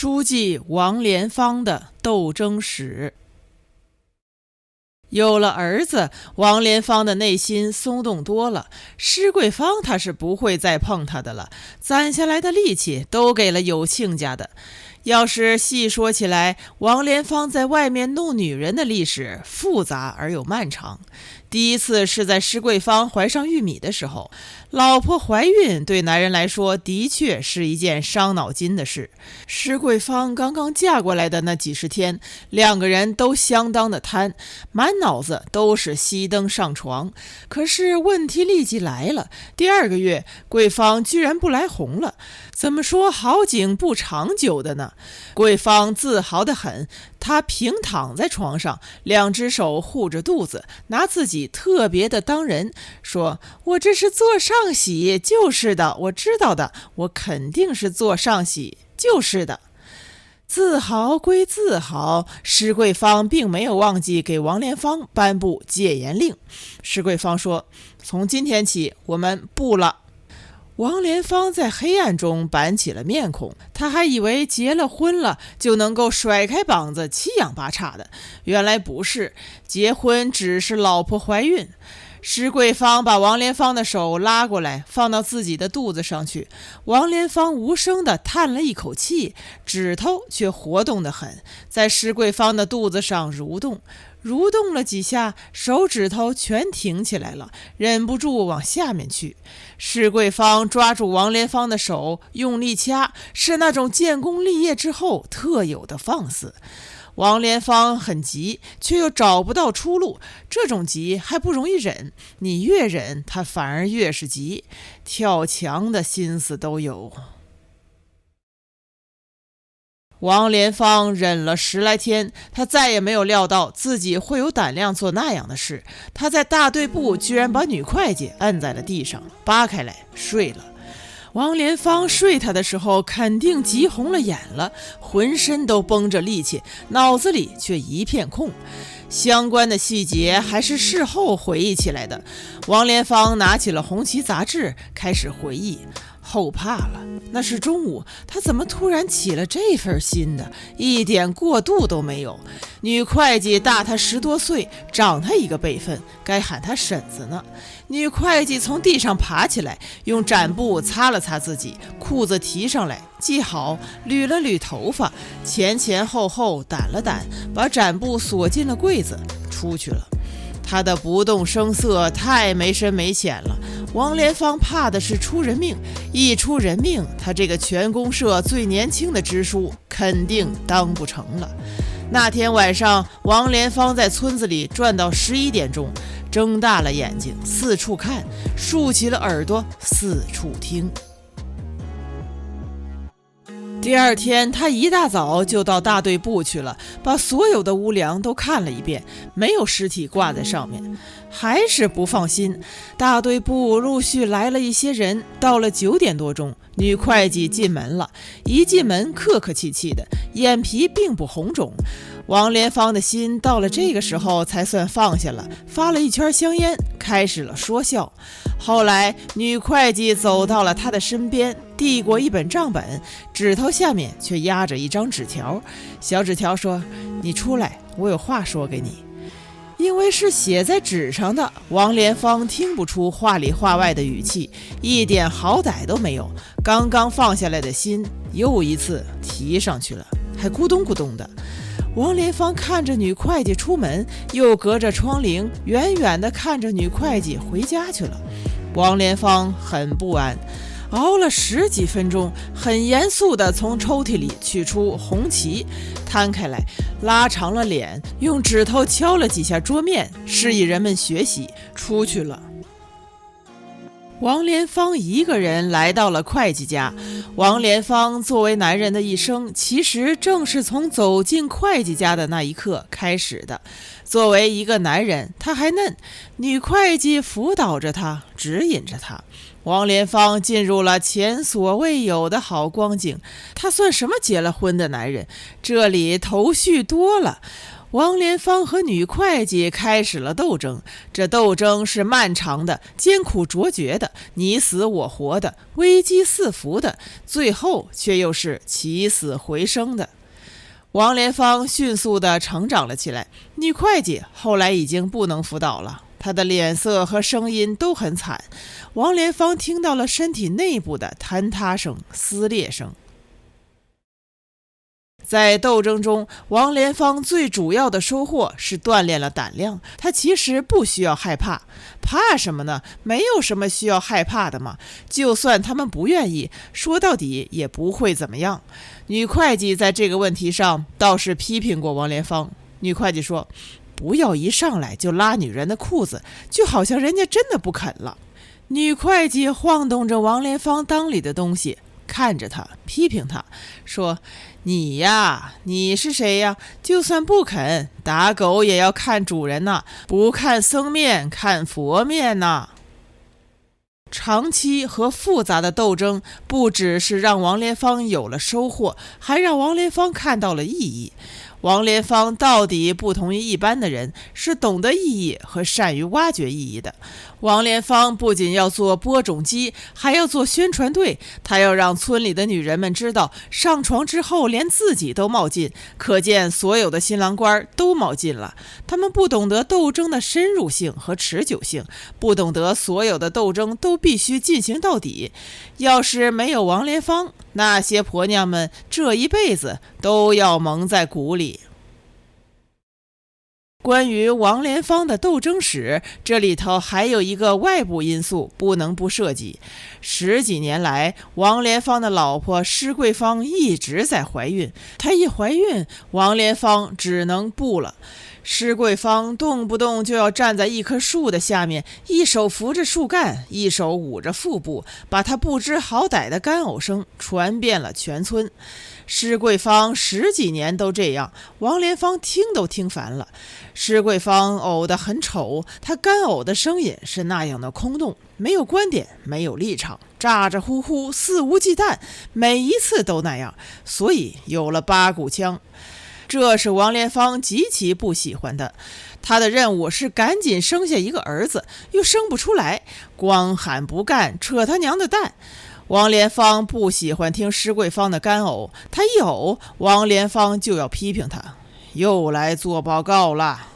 书记王莲芳的斗争史。有了儿子，王莲芳的内心松动多了。施桂芳他是不会再碰他的了，攒下来的力气都给了有亲家的。要是细说起来，王莲芳在外面弄女人的历史复杂而又漫长。第一次是在施桂芳怀上玉米的时候，老婆怀孕对男人来说的确是一件伤脑筋的事。施桂芳刚刚嫁过来的那几十天，两个人都相当的贪，满脑子都是熄灯上床。可是问题立即来了，第2个月，桂芳居然不来红了。怎么说好景不长久的呢？桂芳自豪得很，她平躺在床上，2只手护着肚子，拿自己特别的当人，说我这是做上喜，就是的，我知道的，我肯定是做上喜，就是的。自豪归自豪，施桂芳并没有忘记给王莲芳颁布戒严令。施桂芳说，从今天起我们不了。王莲芳在黑暗中板起了面孔，他还以为结了婚了就能够甩开膀子七仰八叉的，原来不是，结婚只是老婆怀孕。施桂芳把王莲芳的手拉过来，放到自己的肚子上去。王莲芳无声地叹了一口气，指头却活动得很，在施桂芳的肚子上蠕动了几下，手指头全挺起来了，忍不住往下面去。施桂芳抓住王莲芳的手，用力掐，是那种建功立业之后特有的放肆。王莲芳很急，却又找不到出路，这种急还不容易忍，你越忍他反而越是急，跳墙的心思都有。王莲芳忍了10来天，他再也没有料到自己会有胆量做那样的事。他在大队部居然把女会计摁在了地上，扒开来睡了。王莲芳睡他的时候肯定急红了眼了，浑身都绷着力气，脑子里却一片空。相关的细节还是事后回忆起来的。王莲芳拿起了《红旗》杂志，开始回忆。后怕了，那是中午，他怎么突然起了这份心呢？一点过渡都没有。女会计大他10多岁，长他一个辈分，该喊他婶子呢。女会计从地上爬起来，用毡布擦了擦自己，裤子提上来系好，捋了捋头发，前前后后掸了掸，把毡布锁进了柜子，出去了。他的不动声色太没深没浅了，王莲芳怕的是出人命，一出人命，他这个全公社最年轻的支书肯定当不成了。那天晚上，王莲芳在村子里转到11点钟，睁大了眼睛四处看，竖起了耳朵四处听。第2天，他一大早就到大队部去了，把所有的屋梁都看了一遍，没有尸体挂在上面，还是不放心。大队部陆续来了一些人，到了9点多钟，女会计进门了，一进门客客气气的，眼皮并不红肿。王莲芳的心到了这个时候才算放下了，发了一圈香烟，开始了说笑。后来女会计走到了他的身边，递过一本账本，指头下面却压着一张纸条，小纸条说，你出来，我有话说给你。因为是写在纸上的，王莲芳听不出话里话外的语气，一点好歹都没有，刚刚放下来的心又一次提上去了，还咕咚咕咚的。王莲芳看着女会计出门，又隔着窗棂远远地看着女会计回家去了。王莲芳很不安，熬了10几分钟，很严肃地从抽屉里取出红旗，摊开来，拉长了脸，用指头敲了几下桌面，示意人们学习，出去了。王莲芳一个人来到了会计家。王莲芳作为男人的一生，其实正是从走进会计家的那一刻开始的。作为一个男人，他还嫩，女会计辅导着他，指引着他。王莲芳进入了前所未有的好光景，他算什么结了婚的男人？这里头绪多了。王莲芳和女会计开始了斗争，这斗争是漫长的、艰苦卓绝的、你死我活的、危机四伏的，最后却又是起死回生的。王莲芳迅速地成长了起来，女会计后来已经不能辅导了，她的脸色和声音都很惨。王莲芳听到了身体内部的坍塌声、撕裂声。在斗争中，王莲芳最主要的收获是锻炼了胆量。她其实不需要害怕，怕什么呢？没有什么需要害怕的嘛。就算他们不愿意，说到底也不会怎么样。女会计在这个问题上倒是批评过王莲芳。女会计说：“不要一上来就拉女人的裤子，就好像人家真的不肯了。”女会计晃动着王莲芳裆里的东西，看着他，批评他，说：“你呀，你是谁呀？就算不肯，打狗也要看主人呐，不看僧面，看佛面呐。”长期和复杂的斗争，不只是让王莲芳有了收获，还让王莲芳看到了意义。王莲芳到底不同于一般的人，是懂得意义和善于挖掘意义的。王莲芳不仅要做播种机，还要做宣传队，她要让村里的女人们知道，上床之后连自己都冒进，可见所有的新郎官都冒进了。他们不懂得斗争的深入性和持久性，不懂得所有的斗争都必须进行到底。要是没有王莲芳，那些婆娘们这一辈子都要蒙在鼓里。关于王莲芳的斗争史，这里头还有一个外部因素不能不涉及。10几年来，王莲芳的老婆施桂芳一直在怀孕，她一怀孕，王莲芳只能不了。施桂芳动不动就要站在一棵树的下面，一手扶着树干，一手捂着腹部，把她不知好歹的干呕声传遍了全村。施桂芳10几年都这样，王莲芳听都听烦了。施桂芳呕得很丑，她干呕的声音是那样的空洞，没有观点，没有立场，咋咋呼呼，肆无忌惮，每一次都那样，所以有了八股腔。这是王莲芳极其不喜欢的。她的任务是赶紧生下一个儿子，又生不出来，光喊不干，扯他娘的蛋。王莲芳不喜欢听施桂芳的干呕，她一呕，王莲芳就要批评她，又来做报告了。